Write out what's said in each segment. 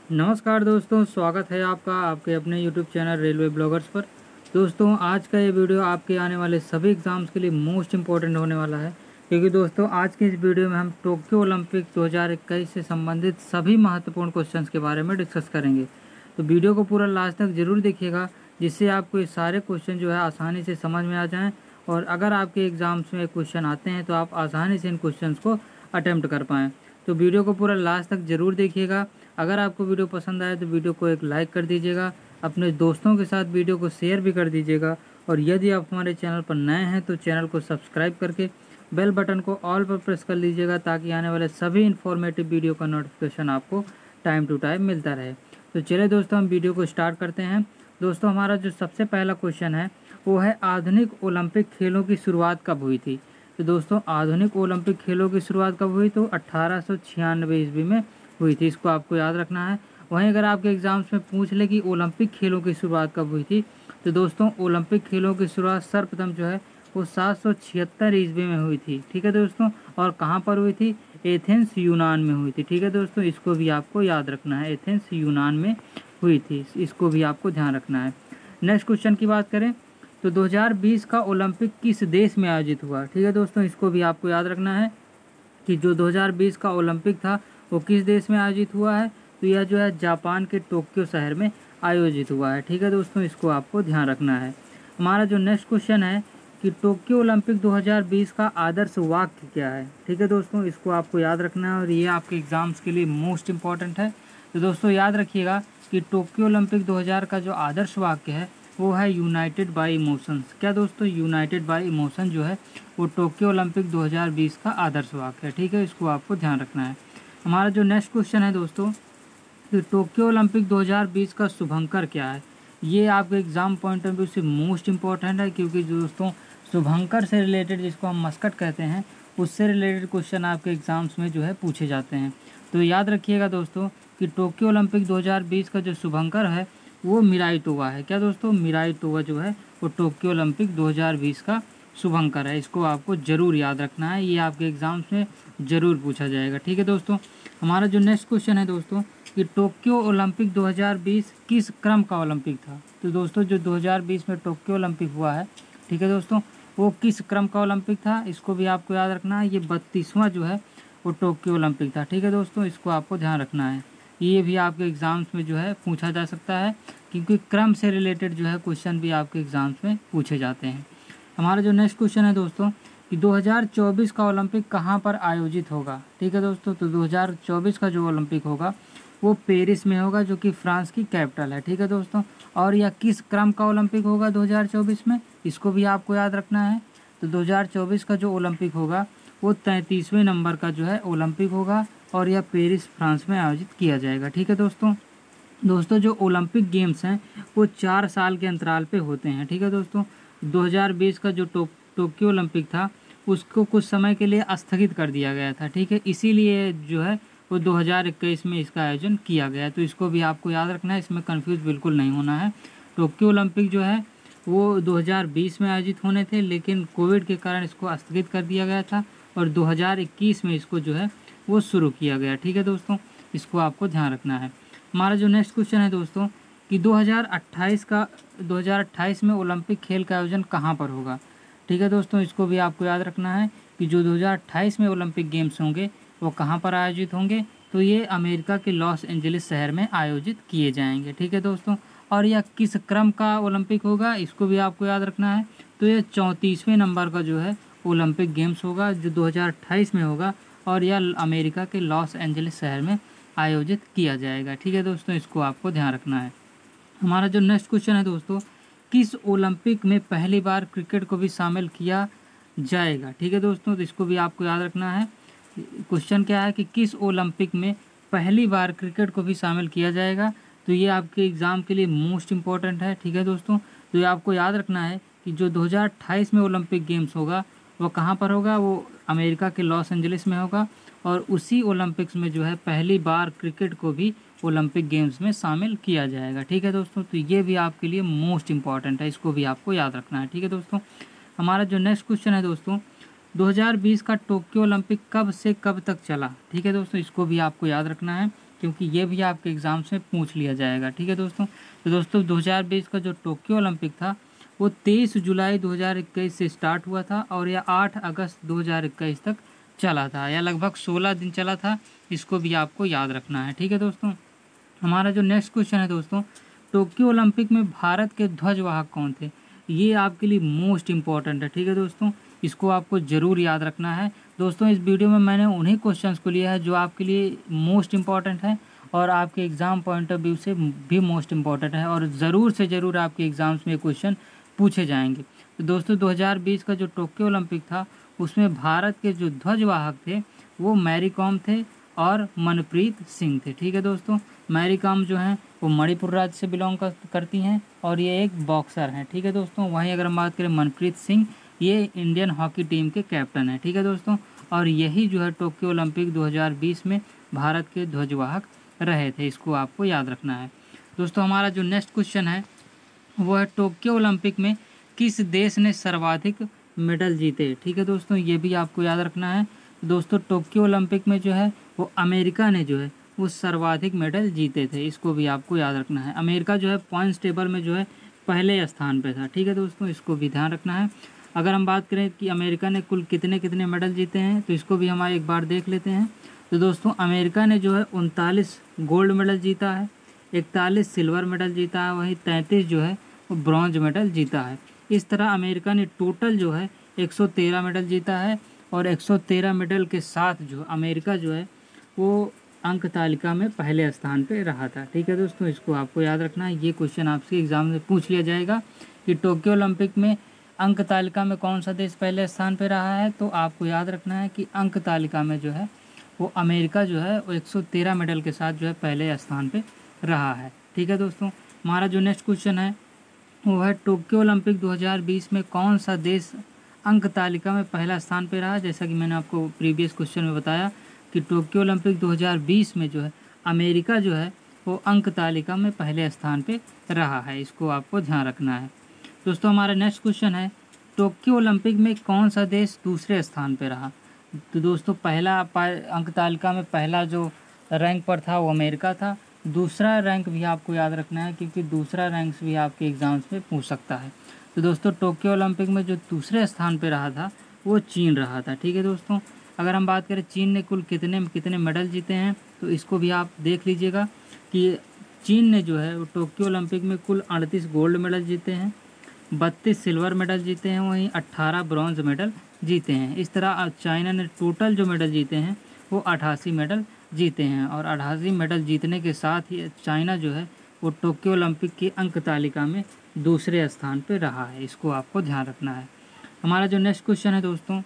नमस्कार दोस्तों, स्वागत है आपका आपके अपने YouTube चैनल रेलवे ब्लॉगर्स पर। दोस्तों, आज का ये वीडियो आपके आने वाले सभी एग्ज़ाम्स के लिए मोस्ट इम्पॉर्टेंट होने वाला है, क्योंकि दोस्तों आज के इस वीडियो में हम टोक्यो ओलंपिक 2021 से संबंधित सभी महत्वपूर्ण क्वेश्चंस के बारे में डिस्कस करेंगे। तो वीडियो को पूरा लास्ट तक ज़रूर देखिएगा, जिससे आपको ये सारे क्वेश्चन जो है आसानी से समझ में आ जाएँ, और अगर आपके एग्ज़ाम्स में क्वेश्चन आते हैं तो आप आसानी से इन क्वेश्चन को अटैम्प्ट कर पाएँ। तो वीडियो को पूरा लास्ट तक ज़रूर देखिएगा। अगर आपको वीडियो पसंद आए तो वीडियो को एक लाइक कर दीजिएगा, अपने दोस्तों के साथ वीडियो को शेयर भी कर दीजिएगा, और यदि आप हमारे चैनल पर नए हैं तो चैनल को सब्सक्राइब करके बेल बटन को ऑल पर प्रेस कर लीजिएगा, ताकि आने वाले सभी इन्फॉर्मेटिव वीडियो का नोटिफिकेशन आपको टाइम टू टाइम मिलता रहे। तो चलिए दोस्तों, हम वीडियो को स्टार्ट करते हैं। दोस्तों, हमारा जो सबसे पहला क्वेश्चन है वो है आधुनिक ओलंपिक खेलों की शुरुआत कब हुई थी। तो दोस्तों, आधुनिक ओलंपिक खेलों की शुरुआत कब हुई? तो 1896 ईस्वी में हुई थी। इसको आपको याद रखना है। वहीं अगर आपके एग्जाम्स में पूछ ले कि ओलंपिक खेलों की शुरुआत कब हुई थी, तो दोस्तों ओलंपिक खेलों की शुरुआत सर्वप्रथम जो है वो 776 ईस्वी में हुई थी। ठीक है दोस्तों, और कहाँ पर हुई थी? एथेंस, यूनान में हुई थी। ठीक है दोस्तों, इसको भी आपको याद रखना है, एथेंस यूनान में हुई थी, इसको भी आपको ध्यान रखना है। नेक्स्ट क्वेश्चन की बात करें तो 2020 का ओलंपिक किस देश में आयोजित हुआ? ठीक है दोस्तों, इसको भी आपको याद रखना है कि जो 2020 का ओलंपिक था वो किस देश में आयोजित हुआ है। तो यह जो है जापान के टोक्यो शहर में आयोजित हुआ है। ठीक है दोस्तों, इसको आपको ध्यान रखना है। हमारा जो नेक्स्ट क्वेश्चन है कि टोक्यो ओलंपिक 2020 का आदर्श वाक्य क्या है? ठीक है दोस्तों, इसको आपको याद रखना है, और ये आपके एग्जाम्स के लिए मोस्ट इम्पॉर्टेंट है। तो दोस्तों याद रखिएगा कि टोक्यो ओलंपिक 2000 का जो आदर्श वाक्य है वो है यूनाइटेड बाय इमोशंस। क्या दोस्तों? यूनाइटेड बाय इमोशन जो है वो टोक्यो ओलंपिक 2020 का आदर्श वाक्य है। ठीक है, इसको आपको ध्यान रखना है। हमारा जो नेक्स्ट क्वेश्चन है दोस्तों कि टोक्यो ओलंपिक 2020 का शुभंकर क्या है? ये आपके एग्जाम पॉइंट ऑफ व्यू से मोस्ट इम्पॉर्टेंट है, क्योंकि दोस्तों शुभंकर से रिलेटेड, जिसको हम मस्कट कहते हैं, उससे रिलेटेड क्वेश्चन आपके एग्जाम्स में जो है पूछे जाते हैं। तो याद रखिएगा दोस्तों कि टोक्यो ओलंपिक 2020 का जो शुभंकर है वो मिराई टोवा है। क्या दोस्तों? मिराई टोवा जो है वो टोक्यो ओलंपिक 2020 का शुभंकर है। इसको आपको ज़रूर याद रखना है, ये आपके एग्जाम्स में ज़रूर पूछा जाएगा। ठीक है दोस्तों, हमारा जो नेक्स्ट क्वेश्चन है दोस्तों कि टोक्यो ओलंपिक 2020 किस क्रम का ओलंपिक था? तो दोस्तों जो 2020 में टोक्यो ओलंपिक हुआ है, ठीक है दोस्तों, वो किस क्रम का ओलंपिक था? इसको भी आपको याद रखना है। ये 32वां जो है वो टोक्यो ओलंपिक था। ठीक है दोस्तों, इसको आपको ध्यान रखना है। ये भी आपके एग्ज़ाम्स में जो है पूछा जा सकता है, क्योंकि क्रम से रिलेटेड जो है क्वेश्चन भी आपके एग्ज़ाम्स में पूछे जाते हैं। हमारा जो नेक्स्ट क्वेश्चन है दोस्तों कि 2024 का ओलंपिक कहाँ पर आयोजित होगा? ठीक है दोस्तों, तो 2024 का जो ओलंपिक होगा वो पेरिस में होगा, जो कि फ्रांस की कैपिटल है। ठीक है दोस्तों, और यह किस क्रम का ओलंपिक होगा 2024 में? इसको भी आपको याद रखना है। तो 2024 का जो ओलंपिक होगा वो 33वें नंबर का जो है ओलंपिक होगा, और यह पेरिस फ्रांस में आयोजित किया जाएगा। ठीक है दोस्तों जो ओलंपिक गेम्स हैं वो 4 साल के अंतराल पे होते हैं। ठीक है दोस्तों, 2020 का जो टोक्यो ओलंपिक था उसको कुछ समय के लिए स्थगित कर दिया गया था। ठीक है, इसीलिए जो है वो 2021 में इसका आयोजन किया गया। तो इसको भी आपको याद रखना है, इसमें कंफ्यूज बिल्कुल नहीं होना है। टोक्यो ओलंपिक जो है वो 2020 में आयोजित होने थे, लेकिन कोविड के कारण इसको स्थगित कर दिया गया था, और 2021 में इसको जो है वो शुरू किया गया। ठीक है दोस्तों, इसको आपको ध्यान रखना है। हमारा जो नेक्स्ट क्वेश्चन है दोस्तों कि 2028 में ओलंपिक खेल का आयोजन कहाँ पर होगा? ठीक है दोस्तों, इसको भी आपको याद रखना है कि जो 2028 में ओलंपिक गेम्स होंगे वो कहाँ पर आयोजित होंगे? तो ये अमेरिका के लॉस एंजलिस शहर में आयोजित किए जाएंगे। ठीक है दोस्तों, और यह किस क्रम का ओलंपिक होगा? इसको भी आपको याद रखना है। तो ये 34वें नंबर का जो है ओलंपिक गेम्स होगा, जो 2028 में होगा, और यह अमेरिका के लॉस एंजलिस शहर में आयोजित किया जाएगा। ठीक है दोस्तों, इसको आपको ध्यान रखना है। हमारा जो नेक्स्ट क्वेश्चन है दोस्तों, किस ओलंपिक में पहली बार क्रिकेट को भी शामिल किया जाएगा? ठीक है दोस्तों, तो इसको भी आपको याद रखना है। क्वेश्चन क्या है कि किस ओलंपिक में पहली बार क्रिकेट को भी शामिल किया जाएगा? तो ये आपके एग्ज़ाम के लिए मोस्ट इम्पॉर्टेंट है। ठीक है दोस्तों, तो ये आपको याद रखना है कि जो 2028 में ओलंपिक गेम्स होगा वो कहाँ पर होगा? वो अमेरिका के लॉस एंजलिस में होगा, और उसी ओलंपिक्स में जो है पहली बार क्रिकेट को भी ओलंपिक गेम्स में शामिल किया जाएगा। ठीक है दोस्तों, तो ये भी आपके लिए मोस्ट इम्पॉर्टेंट है, इसको भी आपको याद रखना है। ठीक है दोस्तों, हमारा जो नेक्स्ट क्वेश्चन है दोस्तों 2020 का टोक्यो ओलंपिक कब से कब तक चला? ठीक है दोस्तों, इसको भी आपको याद रखना है। क्योंकि ये भी आपके एग्ज़ाम्स में पूछ लिया जाएगा। ठीक है दोस्तों। तो दोस्तों 2020 का जो टोक्यो ओलंपिक था वो 23 जुलाई 2021 से स्टार्ट हुआ था और यह 8 अगस्त 2021 तक चला था, या लगभग 16 दिन चला था। इसको भी आपको याद रखना है। ठीक है दोस्तों। हमारा जो नेक्स्ट क्वेश्चन है दोस्तों, टोक्यो ओलंपिक में भारत के ध्वजवाहक कौन थे? ये आपके लिए मोस्ट इम्पॉर्टेंट है। ठीक है दोस्तों, इसको आपको ज़रूर याद रखना है। दोस्तों इस वीडियो में मैंने उन्हीं क्वेश्चंस को लिया है जो आपके लिए मोस्ट इम्पॉर्टेंट है और आपके एग्ज़ाम पॉइंट ऑफ व्यू से भी मोस्ट इम्पॉर्टेंट है, और ज़रूर से ज़रूर आपके एग्ज़ाम्स में क्वेश्चन पूछे जाएंगे। तो दोस्तों 2020 का जो टोक्यो ओलंपिक था उसमें भारत के जो ध्वजवाहक थे वो मैरी कॉम थे और मनप्रीत सिंह थे। ठीक है दोस्तों, मैरी कॉम जो हैं वो मणिपुर राज्य से बिलोंग करती हैं और ये एक बॉक्सर हैं। ठीक है दोस्तों। वहीं अगर हम बात करें मनप्रीत सिंह, ये इंडियन हॉकी टीम के कैप्टन हैं। ठीक है दोस्तों, और यही जो है टोक्यो ओलंपिक 2020 में भारत के ध्वजवाहक रहे थे। इसको आपको याद रखना है। दोस्तों हमारा जो नेक्स्ट क्वेश्चन है वो है टोक्यो ओलंपिक में किस देश ने सर्वाधिक मेडल जीते? ठीक है दोस्तों, ये भी आपको याद रखना है। दोस्तों टोक्यो ओलंपिक में जो है वो अमेरिका ने जो है वो सर्वाधिक मेडल जीते थे। इसको भी आपको याद रखना है। अमेरिका जो है पॉइंट्स टेबल में जो है पहले स्थान पे था। ठीक है दोस्तों, इसको भी ध्यान रखना है। अगर हम बात करें कि अमेरिका ने कुल कितने कितने मेडल जीते हैं तो इसको भी हम एक बार देख लेते हैं। तो दोस्तों अमेरिका ने जो है 39 गोल्ड मेडल जीता है, 41 सिल्वर मेडल जीता है, वहीं 33 जो है वो ब्रॉन्ज मेडल जीता है। इस तरह अमेरिका ने टोटल जो है 113 मेडल जीता है और 113 मेडल के साथ जो अमेरिका जो है वो अंक तालिका में पहले स्थान पे रहा था। ठीक है दोस्तों, इसको आपको याद रखना है। ये क्वेश्चन आपसे एग्जाम में पूछ लिया जाएगा कि टोक्यो ओलंपिक में अंक तालिका में कौन सा देश पहले स्थान पे रहा है, तो आपको याद रखना है कि अंक तालिका में जो है वो अमेरिका जो है वो 113 मेडल के साथ जो है पहले स्थान पे रहा है। ठीक है दोस्तों, हमारा जो नेक्स्ट क्वेश्चन है वो है टोक्यो ओलंपिक 2020 में कौन सा देश अंक तालिका में पहला स्थान पे रहा? जैसा कि मैंने आपको प्रीवियस क्वेश्चन में बताया कि टोक्यो ओलंपिक 2020 में जो है अमेरिका जो है वो अंक तालिका में पहले स्थान पे रहा है। इसको आपको ध्यान रखना है। दोस्तों हमारा नेक्स्ट क्वेश्चन है टोक्यो ओलंपिक में कौन सा देश दूसरे स्थान पे रहा? तो दोस्तों पहला अंक तालिका में पहला जो रैंक पर था वो अमेरिका था। दूसरा रैंक भी आपको याद रखना है क्योंकि दूसरा रैंक भी आपके एग्ज़ाम्स में पूछ सकता है। तो दोस्तों टोक्यो ओलंपिक में जो दूसरे स्थान पे रहा था वो चीन रहा था। ठीक है दोस्तों, अगर हम बात करें चीन ने कुल कितने कितने मेडल जीते हैं तो इसको भी आप देख लीजिएगा कि चीन ने जो है वो टोक्यो ओलंपिक में कुल 38 गोल्ड मेडल जीते हैं, 32 सिल्वर मेडल जीते हैं, वहीं 18 ब्रॉन्ज मेडल जीते हैं। इस तरह चाइना ने टोटल जो मेडल जीते हैं वो 88 मेडल जीते हैं और 88 मेडल जीतने के साथ ही चाइना जो है वो टोक्यो ओलंपिक की अंक तालिका में दूसरे स्थान पर रहा है। इसको आपको ध्यान रखना है। हमारा जो नेक्स्ट क्वेश्चन है दोस्तों,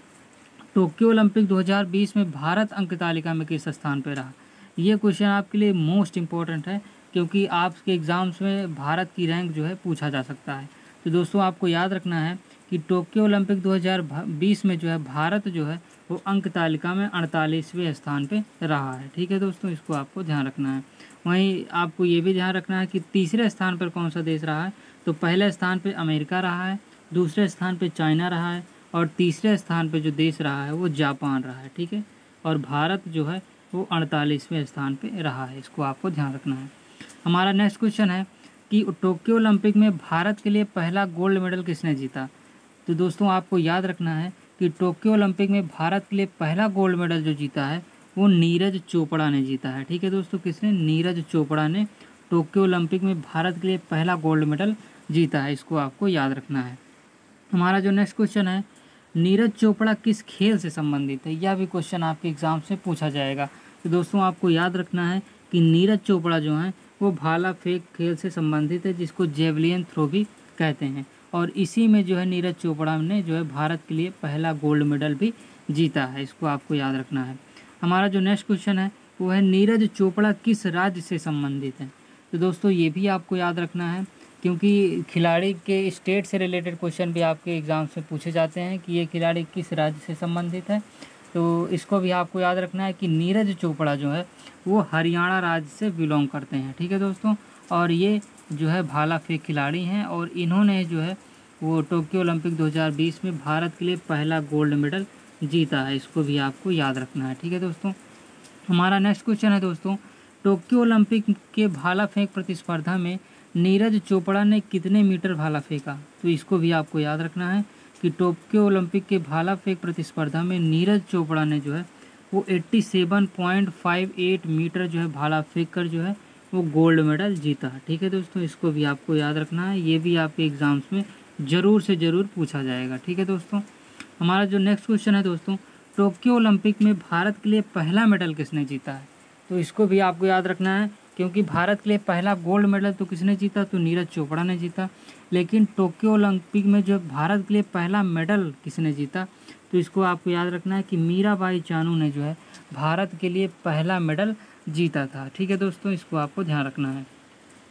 टोक्यो ओलंपिक 2020 में भारत अंक तालिका में किस स्थान पर रहा? ये क्वेश्चन आपके लिए मोस्ट इम्पोर्टेंट है क्योंकि आपके एग्ज़ाम्स में भारत की रैंक जो है पूछा जा सकता है। तो दोस्तों आपको याद रखना है कि टोक्यो ओलंपिक 2020 में जो है भारत जो है वो अंक तालिका में 48वें स्थान पे रहा है। ठीक है दोस्तों, इसको आपको ध्यान रखना है। वहीं आपको ये भी ध्यान रखना है कि तीसरे स्थान पर कौन सा देश रहा है। तो पहले स्थान पे अमेरिका रहा है, दूसरे स्थान पे चाइना रहा है और तीसरे स्थान पे जो देश रहा है वो जापान रहा है। ठीक है, और भारत जो है वो 48वें स्थान पे रहा है। इसको आपको ध्यान रखना है। हमारा नेक्स्ट क्वेश्चन है कि टोक्यो ओलंपिक में भारत के लिए पहला गोल्ड मेडल किसने जीता? तो दोस्तों आपको याद रखना है कि टोक्यो ओलंपिक में भारत के लिए पहला गोल्ड मेडल जो जीता है वो नीरज चोपड़ा ने जीता है। ठीक है दोस्तों, किसने? नीरज चोपड़ा ने टोक्यो ओलंपिक में भारत के लिए पहला गोल्ड मेडल जीता है। इसको आपको याद रखना है। हमारा जो नेक्स्ट क्वेश्चन है, नीरज चोपड़ा किस खेल से संबंधित है? यह भी क्वेश्चन आपके एग्ज़ाम से पूछा जाएगा। तो दोस्तों आपको याद रखना है कि नीरज चोपड़ा जो हैं वो भाला फेंक खेल से संबंधित है, जिसको जेवलिन थ्रो भी कहते हैं, और इसी में जो है नीरज चोपड़ा ने जो है भारत के लिए पहला गोल्ड मेडल भी जीता है। इसको आपको याद रखना है। हमारा जो नेक्स्ट क्वेश्चन है वो है नीरज चोपड़ा किस राज्य से संबंधित है? तो दोस्तों ये भी आपको याद रखना है क्योंकि खिलाड़ी के स्टेट से रिलेटेड क्वेश्चन भी आपके एग्ज़ाम से पूछे जाते हैं कि ये खिलाड़ी किस राज्य से संबंधित है। तो इसको भी आपको याद रखना है कि नीरज चोपड़ा जो है वो हरियाणा राज्य से बिलोंग करते हैं। ठीक है दोस्तों, और ये जो है भाला फेंक खिलाड़ी हैं और इन्होंने जो है वो टोक्यो ओलंपिक 2020 में भारत के लिए पहला गोल्ड मेडल जीता है। इसको भी आपको याद रखना है। ठीक है दोस्तों, हमारा नेक्स्ट क्वेश्चन है दोस्तों टोक्यो ओलंपिक के भाला फेंक प्रतिस्पर्धा में नीरज चोपड़ा ने कितने मीटर भाला फेंका? तो इसको भी आपको याद रखना है कि टोक्यो ओलंपिक के भाला फेंक प्रतिस्पर्धा में नीरज चोपड़ा ने जो है वो 87.58 मीटर जो है भाला फेंक कर जो है वो गोल्ड मेडल जीता। ठीक है दोस्तों, इसको भी आपको याद रखना है, ये भी आपके एग्जाम्स में ज़रूर से ज़रूर पूछा जाएगा। ठीक है दोस्तों, हमारा जो नेक्स्ट क्वेश्चन है दोस्तों, टोक्यो ओलंपिक में भारत के लिए पहला मेडल किसने जीता है? तो इसको भी आपको याद रखना है, क्योंकि भारत के लिए पहला गोल्ड मेडल तो किसने जीता? तो नीरज चोपड़ा ने जीता। लेकिन टोक्यो ओलंपिक में जो भारत के लिए पहला मेडल किसने जीता? तो इसको आपको याद रखना है कि मीराबाई चानू ने जो है भारत के लिए पहला मेडल जीता था। ठीक है दोस्तों, इसको आपको ध्यान रखना है।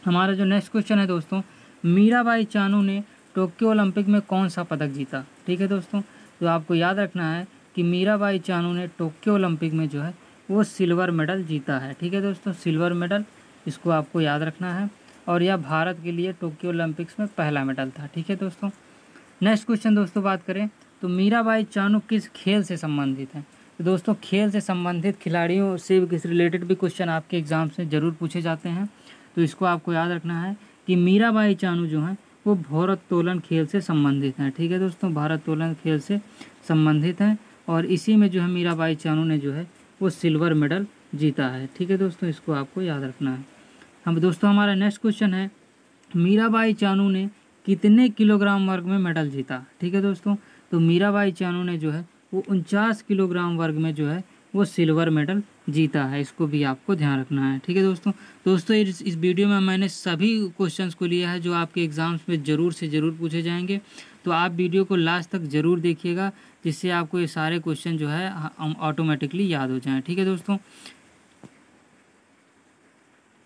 हमारा जो नेक्स्ट क्वेश्चन है दोस्तों, मीराबाई चानू ने टोक्यो ओलंपिक में कौन सा पदक जीता? ठीक है दोस्तों, तो आपको याद रखना है कि मीराबाई चानू ने टोक्यो ओलंपिक में जो है वो सिल्वर मेडल जीता है। ठीक है दोस्तों, सिल्वर मेडल, इसको आपको याद रखना है, और यह भारत के लिए टोक्यो ओलंपिक्स में पहला मेडल था। ठीक है दोस्तों, नेक्स्ट क्वेश्चन दोस्तों बात करें तो मीराबाई चानू किस खेल से संबंधित हैं? तो दोस्तों खेल से संबंधित खिलाड़ियों से किस रिलेटेड भी क्वेश्चन आपके एग्जाम्स में ज़रूर पूछे जाते हैं। तो इसको आपको याद रखना है कि मीराबाई चानू जो हैं वो भारोत्तोलन खेल से संबंधित हैं। ठीक है दोस्तों, भारोत्तोलन खेल से संबंधित हैं, और इसी में जो है मीराबाई चानू ने जो है वो सिल्वर मेडल जीता है। ठीक है दोस्तों, इसको आपको याद रखना है। हम दोस्तों हमारा नेक्स्ट क्वेश्चन है, मीराबाई चानू ने कितने किलोग्राम वर्ग में मेडल जीता? ठीक है दोस्तों, तो मीराबाई चानू ने जो है वो 49 किलोग्राम वर्ग में जो है वो सिल्वर मेडल जीता है। इसको भी आपको ध्यान रखना है। ठीक है दोस्तों इस वीडियो में मैंने सभी क्वेश्चंस को लिया है जो आपके एग्जाम्स में ज़रूर से ज़रूर पूछे जाएंगे। तो आप वीडियो को लास्ट तक ज़रूर देखिएगा, जिससे आपको ये सारे क्वेश्चन जो है ऑटोमेटिकली याद हो जाएं। ठीक है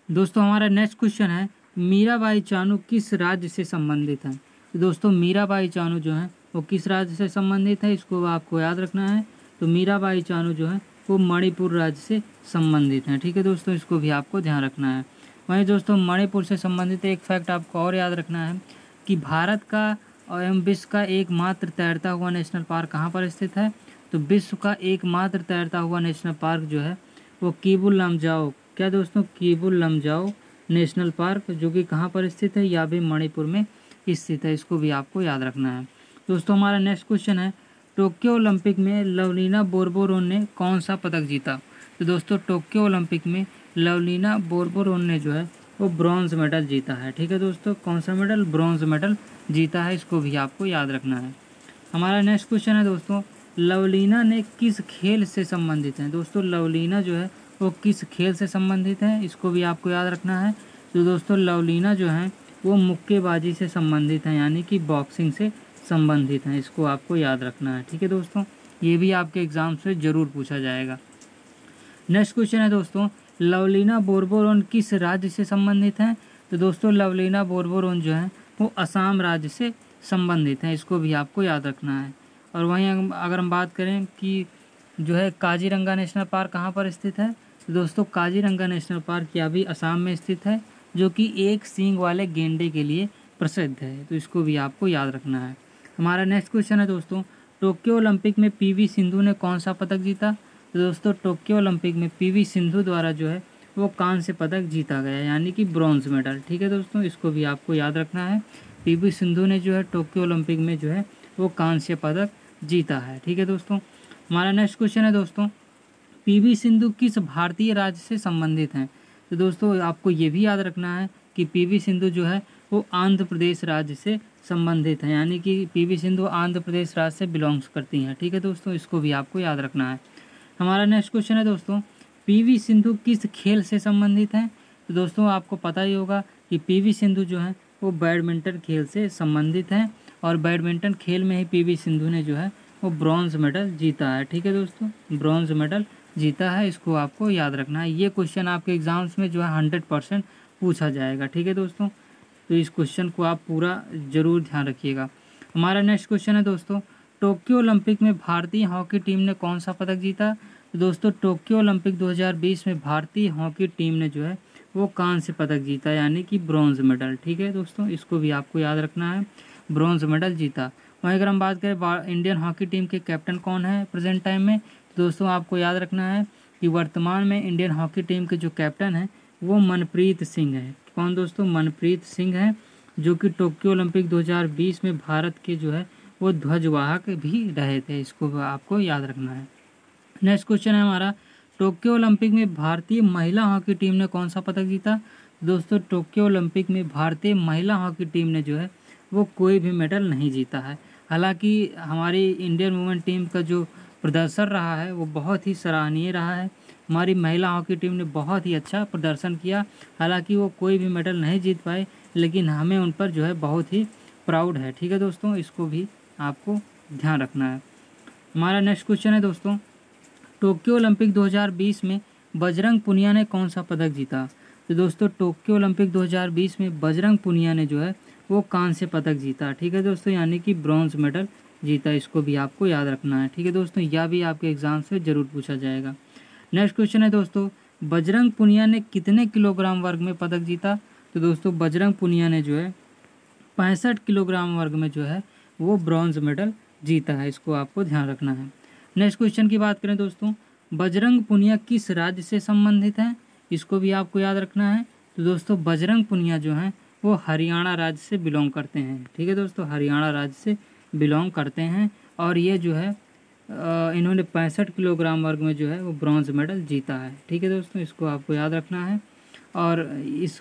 दोस्तों हमारा नेक्स्ट क्वेश्चन है, मीराबाई चानू किस राज्य से संबंधित है? तो दोस्तों मीराबाई चानू जो है वो किस राज्य से संबंधित है, इसको आपको याद रखना है। तो मीराबाई चानू जो है वो मणिपुर राज्य से संबंधित हैं। ठीक है दोस्तों, इसको भी आपको ध्यान रखना है। वहीं दोस्तों मणिपुर से संबंधित एक फैक्ट आपको और याद रखना है कि भारत का एवं विश्व का एकमात्र तैरता हुआ नेशनल पार्क कहाँ पर स्थित है? तो विश्व का एकमात्र तैरता हुआ नेशनल पार्क जो है वो किबुल लमजाओ, क्या दोस्तों, किबुल लमजाओ नेशनल पार्क, जो कि कहाँ पर स्थित है? या भी मणिपुर में स्थित है। इसको भी आपको याद रखना है। दोस्तों हमारा नेक्स्ट क्वेश्चन है, टोक्यो ओलंपिक में लवलीना बोरगोहेन ने कौन सा पदक जीता? तो दोस्तों टोक्यो ओलंपिक में लवलीना बोरगोहेन ने जो है वो ब्रॉन्ज मेडल जीता है। ठीक है दोस्तों, कौन सा मेडल? ब्रॉन्ज मेडल जीता है। इसको भी आपको याद रखना है। हमारा नेक्स्ट क्वेश्चन है दोस्तों, लवलीना ने किस खेल से संबंधित है? दोस्तों लवलीना जो है वो किस खेल से संबंधित है? इसको भी आपको याद रखना है। तो दोस्तों लवलीना जो है वो मुक्केबाजी से संबंधित है, यानी कि बॉक्सिंग से संबंधित हैं। इसको आपको याद रखना है। ठीक है दोस्तों, ये भी आपके एग्जाम से ज़रूर पूछा जाएगा। नेक्स्ट क्वेश्चन है दोस्तों, लवलीना बोरगोहेन किस राज्य से संबंधित हैं? तो दोस्तों लवलीना बोरगोहेन जो है वो असम राज्य से संबंधित हैं। इसको भी आपको याद रखना है। और वहीं अगर हम बात करें कि जो है काजीरंगा नेशनल पार्क कहाँ पर स्थित है? तो दोस्तों काजीरंगा नेशनल पार्क यह भी असम में स्थित है, जो कि एक सींग वाले गेंडे के लिए प्रसिद्ध है। तो इसको भी आपको याद रखना है। हमारा नेक्स्ट क्वेश्चन है दोस्तों, टोक्यो ओलंपिक में पीवी सिंधु ने कौन सा पदक जीता? तो दोस्तों टोक्यो ओलंपिक में पीवी सिंधु द्वारा जो है वो कांस्य पदक जीता गया, यानी कि ब्रॉन्ज मेडल। ठीक है दोस्तों, इसको भी आपको याद रखना है। पीवी सिंधु ने जो है टोक्यो ओलंपिक में जो है वो कांस्य पदक जीता है। ठीक है दोस्तों, हमारा नेक्स्ट क्वेश्चन है दोस्तों, पीवी सिंधु किस भारतीय राज्य से संबंधित हैं? तो दोस्तों आपको ये भी याद रखना है कि पीवी सिंधु जो है वो आंध्र प्रदेश राज्य से संबंधित है, यानी कि पीवी सिंधु आंध्र प्रदेश राज्य से बिलोंग्स करती हैं। ठीक है दोस्तों, इसको भी आपको याद रखना है। हमारा नेक्स्ट क्वेश्चन है दोस्तों, पीवी सिंधु किस खेल से संबंधित हैं? तो दोस्तों आपको पता ही होगा कि पीवी सिंधु जो है वो बैडमिंटन खेल से संबंधित हैं, और बैडमिंटन खेल में ही पीवी सिंधु ने जो है वो ब्रॉन्ज मेडल जीता है। ठीक है दोस्तों, ब्रॉन्ज मेडल जीता है। इसको आपको याद रखना है। ये क्वेश्चन आपके एग्जाम्स में जो है 100% पूछा जाएगा। ठीक है दोस्तों, तो इस क्वेश्चन को आप पूरा ज़रूर ध्यान रखिएगा। हमारा नेक्स्ट क्वेश्चन है दोस्तों, टोक्यो ओलंपिक में भारतीय हॉकी टीम ने कौन सा पदक जीता? तो दोस्तों टोक्यो ओलंपिक 2020 में भारतीय हॉकी टीम ने जो है वो कांस्य पदक जीता, यानी कि ब्रॉन्ज मेडल। ठीक है दोस्तों, इसको भी आपको याद रखना है, ब्रॉन्ज मेडल जीता। वहीं अगर हम बात करें इंडियन हॉकी टीम के कैप्टन कौन है प्रेजेंट टाइम में, तो दोस्तों आपको याद रखना है कि वर्तमान में इंडियन हॉकी टीम के जो कैप्टन हैं वो मनप्रीत सिंह है। कौन दोस्तों? मनप्रीत सिंह है, जो कि टोक्यो ओलंपिक 2020 में भारत के जो है वो ध्वजवाहक भी रहे थे। इसको आपको याद रखना है। नेक्स्ट क्वेश्चन है हमारा, टोक्यो ओलंपिक में भारतीय महिला हॉकी टीम ने कौन सा पदक जीता? दोस्तों टोक्यो ओलंपिक में भारतीय महिला हॉकी टीम ने जो है वो कोई भी मेडल नहीं जीता है। हालांकि हमारी इंडियन वुमेन टीम का जो प्रदर्शन रहा है वो बहुत ही सराहनीय रहा है। हमारी महिला हॉकी टीम ने बहुत ही अच्छा प्रदर्शन किया। हालांकि वो कोई भी मेडल नहीं जीत पाए, लेकिन हमें उन पर जो है बहुत ही प्राउड है। ठीक है दोस्तों, इसको भी आपको ध्यान रखना है। हमारा नेक्स्ट क्वेश्चन है दोस्तों, टोक्यो ओलंपिक 2020 में बजरंग पुनिया ने कौन सा पदक जीता? तो दोस्तों टोक्यो ओलंपिक 2020 में बजरंग पुनिया ने जो है वो कांस्य पदक जीता। ठीक है दोस्तों, यानी कि ब्रॉन्ज मेडल जीता। इसको भी आपको याद रखना है। ठीक है दोस्तों, यह भी आपके एग्जाम से जरूर पूछा जाएगा। नेक्स्ट क्वेश्चन है दोस्तों, बजरंग पुनिया ने कितने किलोग्राम वर्ग में पदक जीता? तो दोस्तों बजरंग पुनिया ने जो है 65 किलोग्राम वर्ग में जो है वो ब्रॉन्ज मेडल जीता है। इसको आपको ध्यान रखना है। नेक्स्ट क्वेश्चन की बात करें दोस्तों, बजरंग पुनिया किस राज्य से संबंधित है? इसको भी आपको याद रखना है। तो दोस्तों बजरंग पुनिया जो हैं वो हरियाणा राज्य से बिलोंग करते हैं। ठीक है दोस्तों, हरियाणा राज्य से बिलोंग करते हैं और ये जो है इन्होंने 65 किलोग्राम वर्ग में जो है वो ब्रॉन्ज मेडल जीता है। ठीक है दोस्तों, इसको आपको याद रखना है। और इस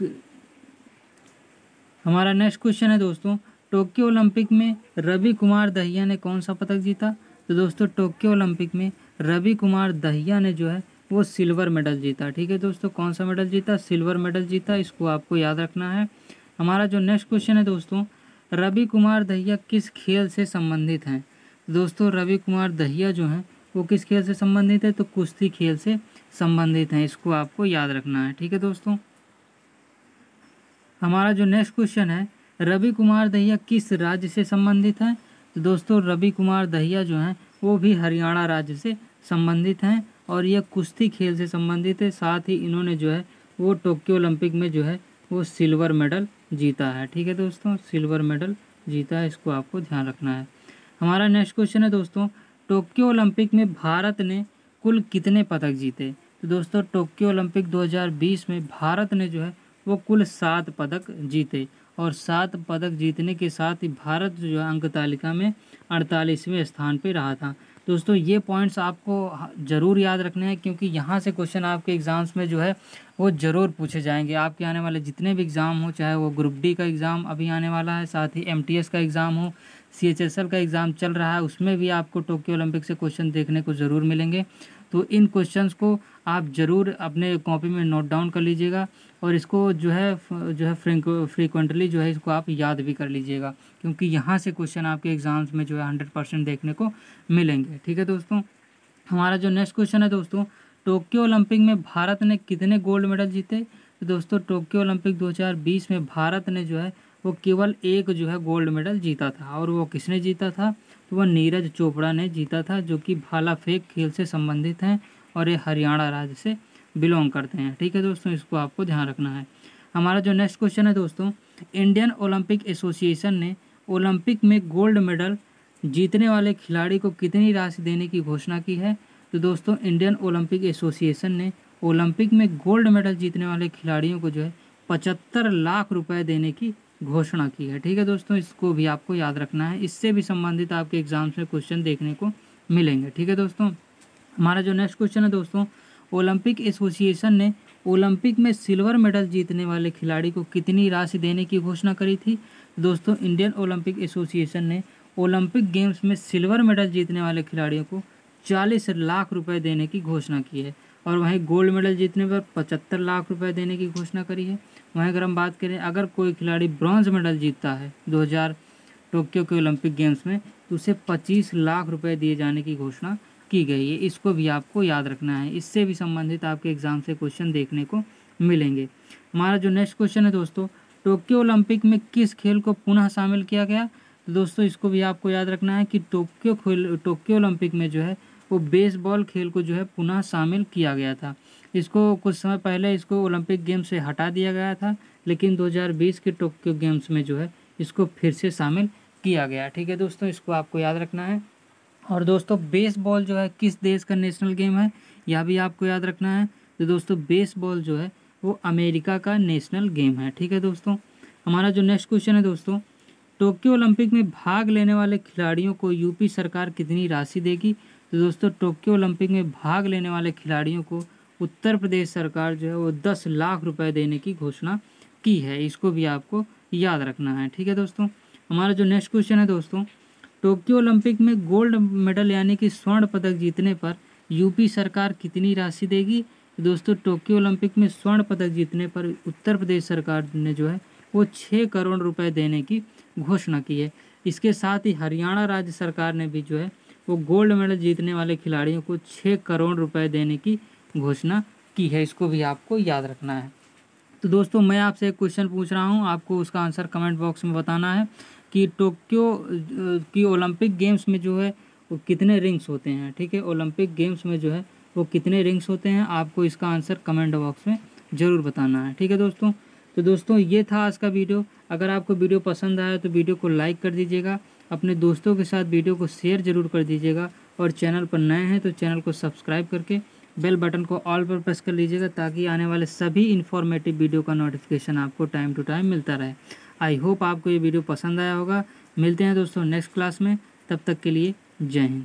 हमारा नेक्स्ट क्वेश्चन है दोस्तों, टोक्यो ओलंपिक में रवि कुमार दहिया ने कौन सा पदक जीता? तो दोस्तों टोक्यो ओलंपिक में रवि कुमार दहिया ने जो है वो सिल्वर मेडल जीता। ठीक है दोस्तों, कौन सा मेडल जीता? सिल्वर मेडल जीता। इसको आपको याद रखना है। हमारा जो नेक्स्ट क्वेश्चन है दोस्तों, रवि कुमार दहिया किस खेल से संबंधित हैं? दोस्तों रवि कुमार दहिया जो हैं वो किस खेल से संबंधित है? तो कुश्ती खेल से संबंधित हैं। इसको आपको याद रखना है। ठीक है दोस्तों, हमारा जो नेक्स्ट क्वेश्चन है, रवि कुमार दहिया किस राज्य से संबंधित हैं? तो दोस्तों रवि कुमार दहिया जो हैं वो भी हरियाणा राज्य से संबंधित हैं और यह कुश्ती खेल से संबंधित है। साथ ही इन्होंने जो है वो टोक्यो ओलंपिक में जो है वो सिल्वर मेडल जीता है। ठीक है दोस्तों, सिल्वर मेडल जीता है। इसको आपको ध्यान रखना है। हमारा नेक्स्ट क्वेश्चन है दोस्तों, टोक्यो ओलंपिक में भारत ने कुल कितने पदक जीते? तो दोस्तों टोक्यो ओलंपिक 2020 में भारत ने जो है वो कुल 7 पदक जीते और 7 पदक जीतने के साथ ही भारत जो है अंक तालिका में 48वें स्थान पे रहा था। दोस्तों ये पॉइंट्स आपको ज़रूर याद रखने हैं, क्योंकि यहाँ से क्वेश्चन आपके एग्ज़ाम्स में जो है वो ज़रूर पूछे जाएंगे। आपके आने वाले जितने भी एग्ज़ाम हो, चाहे वो ग्रुप डी का एग्ज़ाम अभी आने वाला है, साथ ही MTS का एग्ज़ाम हो, CHSL का एग्ज़ाम चल रहा है, उसमें भी आपको टोक्यो ओलंपिक से क्वेश्चन देखने को ज़रूर मिलेंगे। तो इन क्वेश्चंस को आप ज़रूर अपने कॉपी में नोट डाउन कर लीजिएगा और इसको जो है फ्रीक्वेंटली जो है इसको आप याद भी कर लीजिएगा, क्योंकि यहाँ से क्वेश्चन आपके एग्ज़ाम्स में जो है 100% देखने को मिलेंगे। ठीक है दोस्तों, हमारा जो नेक्स्ट क्वेश्चन है दोस्तों, टोक्यो ओलंपिक में भारत ने कितने गोल्ड मेडल जीते? तो दोस्तों टोक्यो ओलंपिक 2020 में भारत ने जो है वो केवल एक जो है गोल्ड मेडल जीता था। और वो किसने जीता था? तो वह नीरज चोपड़ा ने जीता था, जो कि भाला फेंक खेल से संबंधित हैं और ये हरियाणा राज्य से बिलोंग करते हैं। ठीक है दोस्तों, इसको आपको ध्यान रखना है। हमारा जो नेक्स्ट क्वेश्चन है दोस्तों, इंडियन ओलंपिक एसोसिएशन ने ओलंपिक में गोल्ड मेडल जीतने वाले खिलाड़ी को कितनी राशि देने की घोषणा की है? तो दोस्तों इंडियन ओलंपिक एसोसिएशन ने ओलंपिक में गोल्ड मेडल जीतने वाले खिलाड़ियों को जो है 75 लाख रुपए देने की घोषणा की है। ठीक है दोस्तों, इसको भी आपको याद रखना है। इससे भी संबंधित आपके एग्जाम्स में क्वेश्चन देखने को मिलेंगे। ठीक है दोस्तों, हमारा जो नेक्स्ट क्वेश्चन है दोस्तों, ओलंपिक एसोसिएशन ने ओलंपिक में सिल्वर मेडल जीतने वाले खिलाड़ी को कितनी राशि देने की घोषणा करी थी? दोस्तों इंडियन ओलंपिक एसोसिएशन ने ओलंपिक गेम्स में सिल्वर मेडल जीतने वाले खिलाड़ियों को 40 लाख रुपए देने की घोषणा की है और वहीं गोल्ड मेडल जीतने पर 75 लाख रुपए देने की घोषणा करी है। वहीं अगर हम बात करें, अगर कोई खिलाड़ी ब्रॉन्ज मेडल जीतता है 2000 टोक्यो के ओलंपिक गेम्स में, तो उसे 25 लाख रुपए दिए जाने की घोषणा की गई है। इसको भी आपको याद रखना है। इससे भी संबंधित आपके एग्जाम से क्वेश्चन देखने को मिलेंगे। हमारा जो नेक्स्ट क्वेश्चन है दोस्तों, टोक्यो ओलंपिक में किस खेल को पुनः शामिल किया गया? तो दोस्तों इसको भी आपको याद रखना है कि टोक्यो ओलंपिक में जो है वो बेसबॉल खेल को जो है पुनः शामिल किया गया था। इसको कुछ समय पहले इसको ओलंपिक गेम से हटा दिया गया था, लेकिन 2020 के टोक्यो गेम्स में जो है इसको फिर से शामिल किया गया। ठीक है दोस्तों, इसको आपको याद रखना है। और दोस्तों बेसबॉल जो है किस देश का नेशनल गेम है, यह भी आपको याद रखना है। तो दोस्तों बेसबॉल जो है वो अमेरिका का नेशनल गेम है। ठीक है दोस्तों, हमारा जो नेक्स्ट क्वेश्चन है दोस्तों, टोक्यो ओलंपिक में भाग लेने वाले खिलाड़ियों को यूपी सरकार कितनी राशि देगी। तो दोस्तों टोक्यो ओलंपिक में भाग लेने वाले खिलाड़ियों को उत्तर प्रदेश सरकार जो है वो 10 लाख रुपए देने की घोषणा की है। इसको भी आपको याद रखना है। ठीक है दोस्तों, हमारा जो नेक्स्ट क्वेश्चन है दोस्तों, टोक्यो ओलंपिक में गोल्ड मेडल यानी कि स्वर्ण पदक जीतने पर यूपी सरकार कितनी राशि देगी। दोस्तों टोक्यो ओलंपिक में स्वर्ण पदक जीतने पर उत्तर प्रदेश सरकार ने जो है वो 6 करोड़ रुपए देने की घोषणा की है। इसके साथ ही हरियाणा राज्य सरकार ने भी जो है वो गोल्ड मेडल जीतने वाले खिलाड़ियों को 6 करोड़ रुपए देने की घोषणा की है। इसको भी आपको याद रखना है। तो दोस्तों मैं आपसे एक क्वेश्चन पूछ रहा हूँ, आपको उसका आंसर कमेंट बॉक्स में बताना है कि टोक्यो की ओलंपिक गेम्स में जो है वो कितने रिंग्स होते हैं। ठीक है, ओलंपिक गेम्स में जो है वो कितने रिंग्स होते हैं, आपको इसका आंसर कमेंट बॉक्स में ज़रूर बताना है। ठीक है दोस्तों, तो दोस्तों ये था आज का वीडियो। अगर आपको वीडियो पसंद आया तो वीडियो को लाइक कर दीजिएगा, अपने दोस्तों के साथ वीडियो को शेयर ज़रूर कर दीजिएगा, और चैनल पर नए हैं तो चैनल को सब्सक्राइब करके बेल बटन को ऑल पर प्रेस कर लीजिएगा, ताकि आने वाले सभी इन्फॉर्मेटिव वीडियो का नोटिफिकेशन आपको टाइम टू टाइम मिलता रहे। आई होप आपको ये वीडियो पसंद आया होगा। मिलते हैं दोस्तों नेक्स्ट क्लास में, तब तक के लिए जय हिंद।